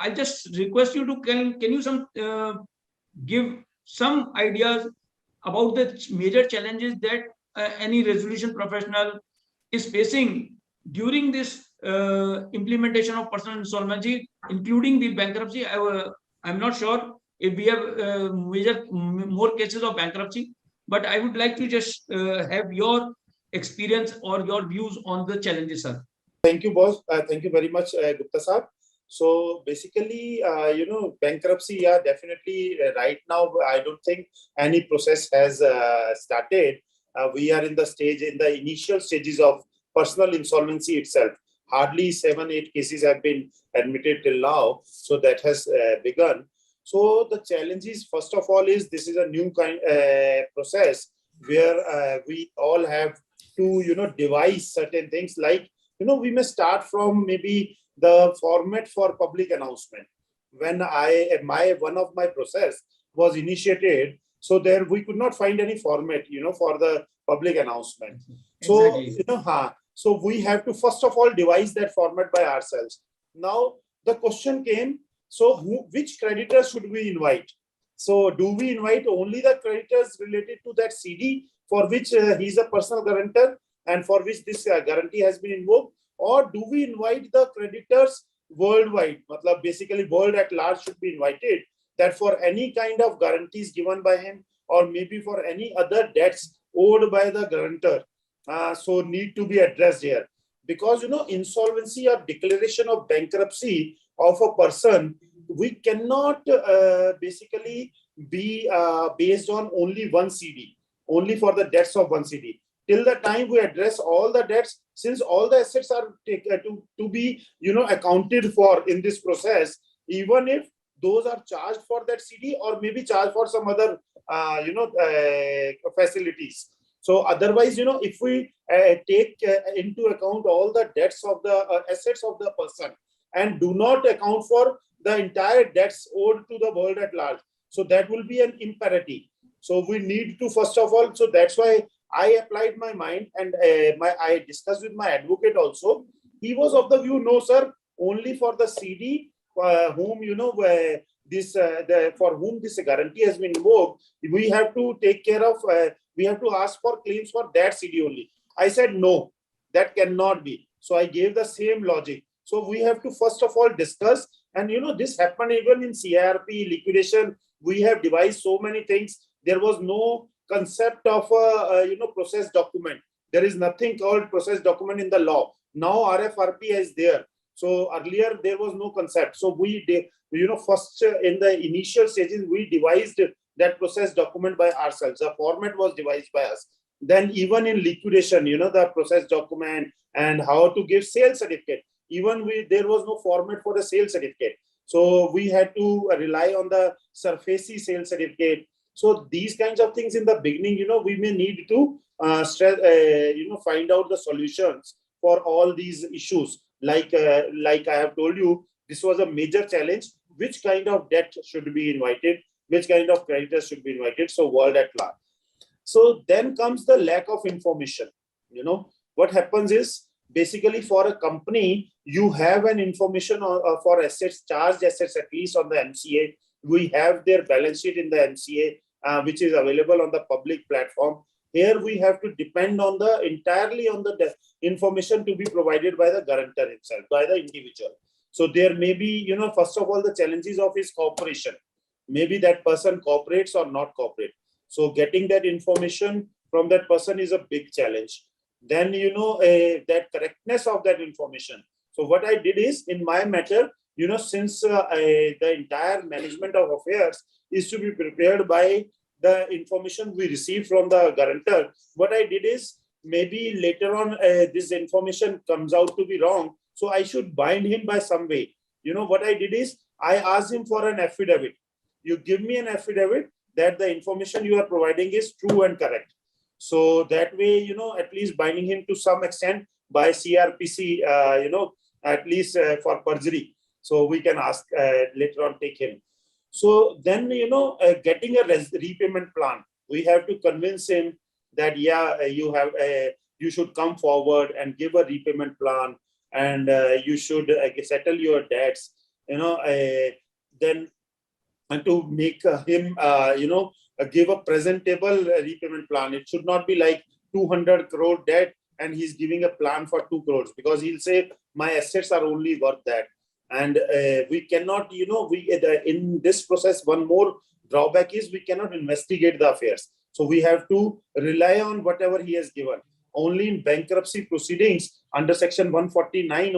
I just request you to can you some give some ideas about the major challenges that any resolution professional is facing during this implementation of personal insolvency, including the bankruptcy. I'm not sure if we have more cases of bankruptcy, but I would like to just have your experience or your views on the challenges, sir. Thank you, boss. Thank you very much, Gupta sir. So basically, bankruptcy, yeah, definitely right now, I don't think any process has started. We are in the initial stages of personal insolvency itself. Hardly 7-8 cases have been admitted till now. So that has begun. So the challenge is, first of all, is this is a new kind process where we all have to, devise certain things like, we may start from maybe the format for public announcement. When one of my process was initiated, so there we could not find any format, for the public announcement. Exactly. So, so we have to first of all devise that format by ourselves. Now the question came, so which creditors should we invite? So do we invite only the creditors related to that CD for which he is a personal guarantor and for which this guarantee has been invoked? Or do we invite the creditors worldwide? Basically, world at large should be invited, that for any kind of guarantees given by him or maybe for any other debts owed by the guarantor, so need to be addressed here. Because, insolvency or declaration of bankruptcy of a person, we cannot basically be based on only one CD, only for the debts of one CD. Till the time we address all the debts, since all the assets are to be accounted for in this process, even if those are charged for that CD or maybe charged for some other facilities. So otherwise, if we take into account all the debts of the assets of the person and do not account for the entire debts owed to the world at large, so that will be an imperative. So we need to first of all, so that's why I applied my mind and I discussed with my advocate also. He was of the view, no, sir, only for the CD whom, for whom this guarantee has been invoked, we have to take care of, we have to ask for claims for that CD only. I said, no, that cannot be. So I gave the same logic. So we have to first of all discuss, and this happened even in CIRP liquidation. We have devised so many things. There was no concept of a process document. There is nothing called process document in the law. Now RFRP is there. So earlier there was no concept. So we did, first in the initial stages, we devised that process document by ourselves. The format was devised by us. Then even in liquidation, the process document and how to give sales certificate. Even there was no format for the sales certificate. So we had to rely on the SURFACE sales certificate. So these kinds of things in the beginning, we may need to find out the solutions for all these issues. Like I have told you, this was a major challenge. Which kind of debt should be invited? Which kind of creditors should be invited? So world at large. So then comes the lack of information. What happens is, basically for a company, you have an information for assets, charged assets at least on the MCA. We have their balance sheet in the MCA, which is available on the public platform. Here we have to depend on entirely on the information to be provided by the guarantor himself, by the individual. So there may be, first of all, the challenges of his cooperation. Maybe that person cooperates or not cooperate. So getting that information from that person is a big challenge. Then, that correctness of that information. So what I did is, in my matter, since the entire management of affairs is to be prepared by the information we receive from the guarantor, what I did is, maybe later on this information comes out to be wrong, so I should bind him by some way. What I did is, I asked him for an affidavit. You give me an affidavit that the information you are providing is true and correct. So that way, at least binding him to some extent by CRPC, at least for perjury. So we can ask later on, take him. So then, getting a repayment plan, we have to convince him that, yeah, you should come forward and give a repayment plan, and you should settle your debts. then and to make him, give a presentable repayment plan. It should not be like 200 crore debt and he's giving a plan for 2 crores, because he'll say my assets are only worth that. And we cannot, in this process, one more drawback is we cannot investigate the affairs. So we have to rely on whatever he has given. Only in bankruptcy proceedings under section 149,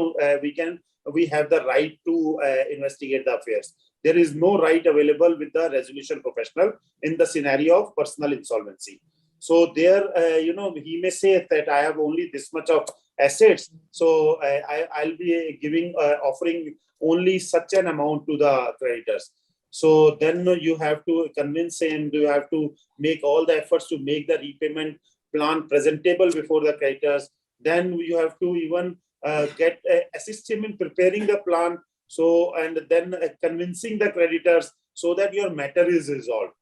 we have the right to investigate the affairs. There is no right available with the resolution professional in the scenario of personal insolvency. So there, he may say that I have only this much of assets, so I'll be offering only such an amount to the creditors. So then you have to convince him, you have to make all the efforts to make the repayment plan presentable before the creditors. Then you have to even assist him in preparing the plan. So, and then convincing the creditors so that your matter is resolved.